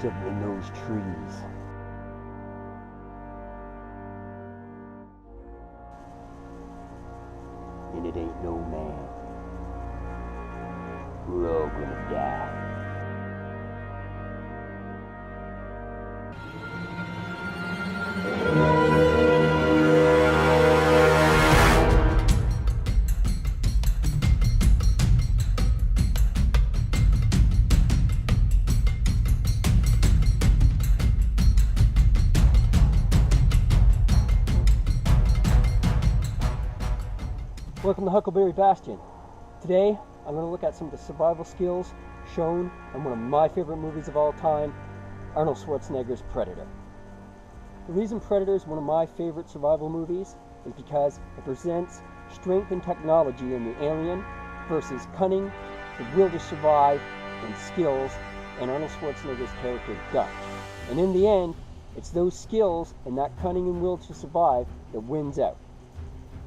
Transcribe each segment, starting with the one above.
something in those trees. And it ain't no man. We're all gonna die. Welcome to Huckleberry Bastion. Today, I'm going to look at some of the survival skills shown in one of my favorite movies of all time, Arnold Schwarzenegger's Predator. The reason Predator is one of my favorite survival movies is because it presents strength and technology in the alien versus cunning, the will to survive, and skills in Arnold Schwarzenegger's character Dutch. And in the end, it's those skills and that cunning and will to survive that wins out.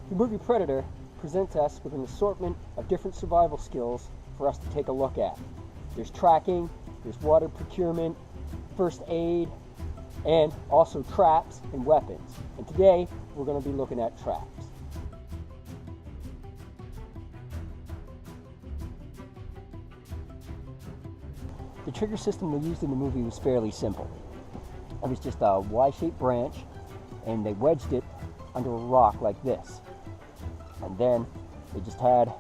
The movie Predator presents us with an assortment of different survival skills for us to take a look at. There's tracking, there's water procurement, first aid, and also traps and weapons. And today, we're going to be looking at traps. The trigger system they used in the movie was fairly simple. It was just a Y-shaped branch, and they wedged it under a rock like this. And then they just had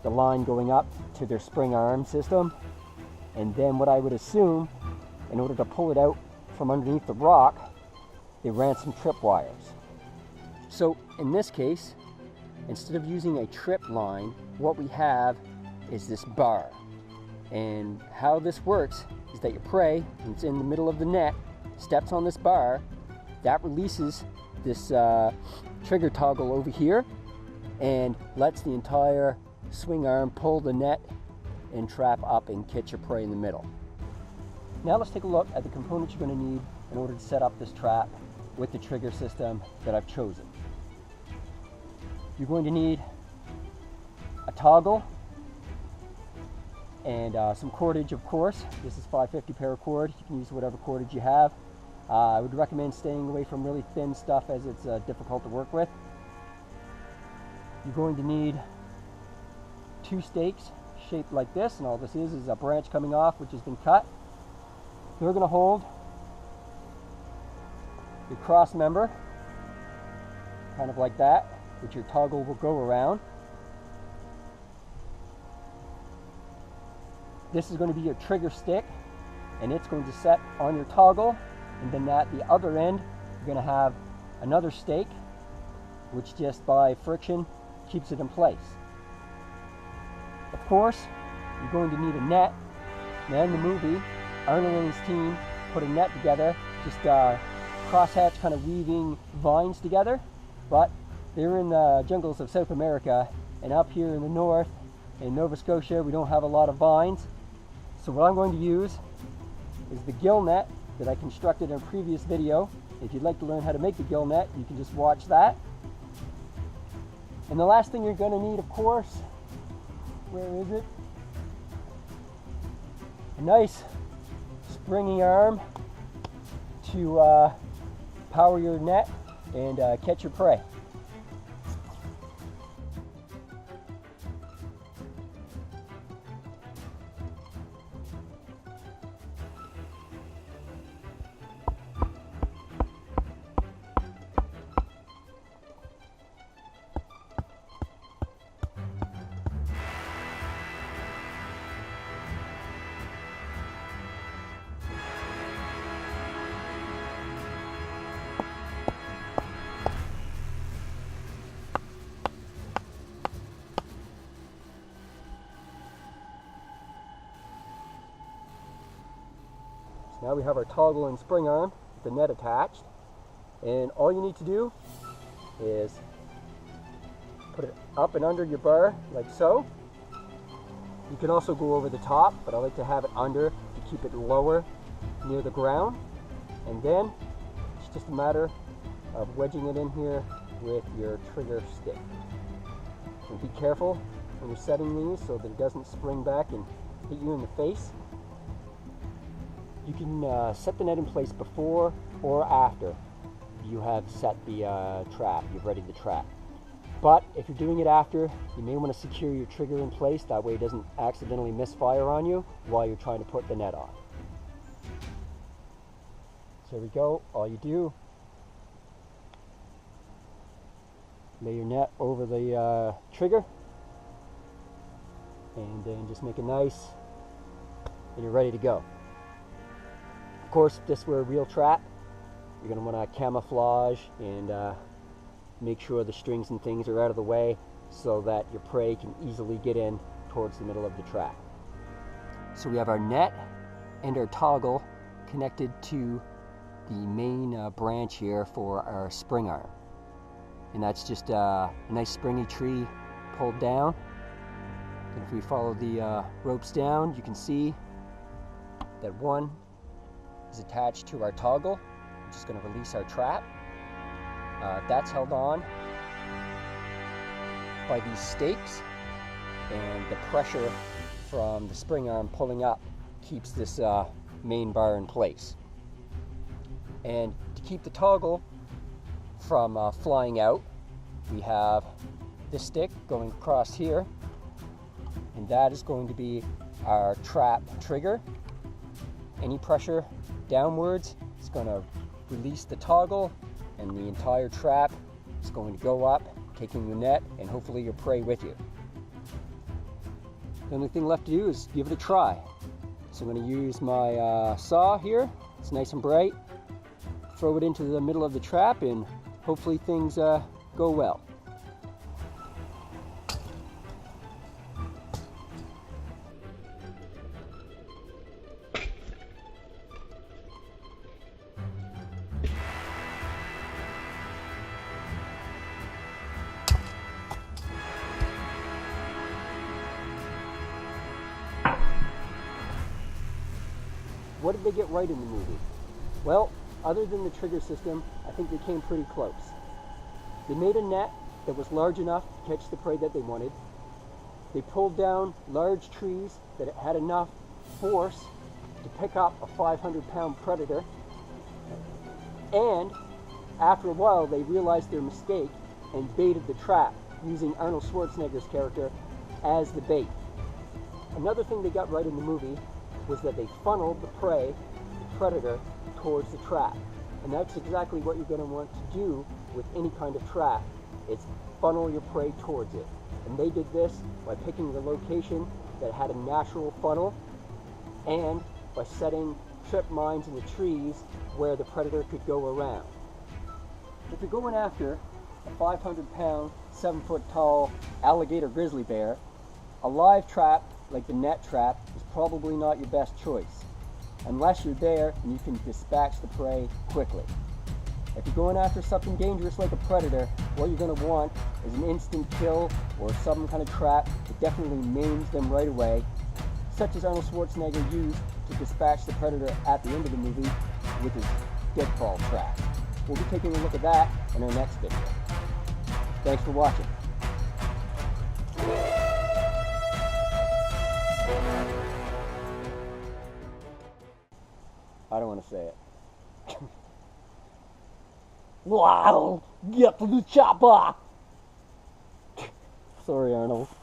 the line going up to their spring arm system. And then what I would assume, in order to pull it out from underneath the rock, they ran some trip wires. So in this case, instead of using a trip line, what we have is this bar. And how this works is that your prey, when it's in the middle of the net, steps on this bar, that releases this trigger toggle over here, and lets the entire swing arm pull the net and trap up and catch your prey in the middle. Now let's take a look at the components you're going to need in order to set up this trap with the trigger system that I've chosen. You're going to need a toggle and some cordage, of course. This is 550 paracord. You can use whatever cordage you have. I would recommend staying away from really thin stuff as it's difficult to work with. You're going to need 2 stakes shaped like this, and all this is a branch coming off which has been cut. They're going to hold your cross member, kind of like that, which your toggle will go around. This is going to be your trigger stick, and it's going to set on your toggle, and then at the other end you're going to have another stake which just by friction keeps it in place. Of course, you're going to need a net. Now in the movie, Arnold and his team put a net together, just crosshatch kind of weaving vines together, but they were in the jungles of South America, and up here in the north, in Nova Scotia, we don't have a lot of vines. So what I'm going to use is the gill net that I constructed in a previous video. If you'd like to learn how to make the gill net, you can just watch that. And the last thing you're going to need, of course, where is it? A nice springy arm to power your net and catch your prey. Now we have our toggle and spring arm with the net attached, and all you need to do is put it up and under your bar like so. You can also go over the top, but I like to have it under to keep it lower near the ground, and then it's just a matter of wedging it in here with your trigger stick. And be careful when you're setting these so that it doesn't spring back and hit you in the face. You can set the net in place before or after you have set the trap, you've readied the trap. But if you're doing it after, you may want to secure your trigger in place, that way it doesn't accidentally misfire on you while you're trying to put the net on. So there we go, all you do, lay your net over the trigger, and then just make it nice, and you're ready to go. Of course, if this were a real trap, you're going to want to camouflage and make sure the strings and things are out of the way so that your prey can easily get in towards the middle of the trap. So we have our net and our toggle connected to the main branch here for our spring arm. And that's just a nice springy tree pulled down. And if we follow the ropes down, you can see that one is attached to our toggle, which is going to release our trap. That's held on by these stakes, and the pressure from the spring arm pulling up keeps this main bar in place. And to keep the toggle from flying out, we have this stick going across here, and that is going to be our trap trigger. Any pressure downwards is going to release the toggle, and the entire trap is going to go up, taking your net and hopefully your prey with you. The only thing left to do is give it a try. So I'm going to use my saw here. It's nice and bright. Throw it into the middle of the trap, and hopefully things go well. What did they get right in the movie? Well, other than the trigger system, I think they came pretty close. They made a net that was large enough to catch the prey that they wanted. They pulled down large trees that had enough force to pick up a 500-pound predator. And after a while, they realized their mistake and baited the trap using Arnold Schwarzenegger's character as the bait. Another thing they got right in the movie was that they funneled the prey, the predator, towards the trap. And that's exactly what you're going to want to do with any kind of trap. It's funnel your prey towards it. And they did this by picking the location that had a natural funnel, and by setting trip mines in the trees where the predator could go around. If you're going after a 500-pound, 7-foot-tall alligator grizzly bear, a live trap like the net trap is probably not your best choice, unless you're there and you can dispatch the prey quickly. If you're going after something dangerous like a predator, what you're going to want is an instant kill or some kind of trap that definitely maims them right away, such as Arnold Schwarzenegger used to dispatch the predator at the end of the movie with his deadfall trap. We'll be taking a look at that in our next video. Thanks for watching. I don't want to say it. Wow, get to the chopper! Sorry, Arnold.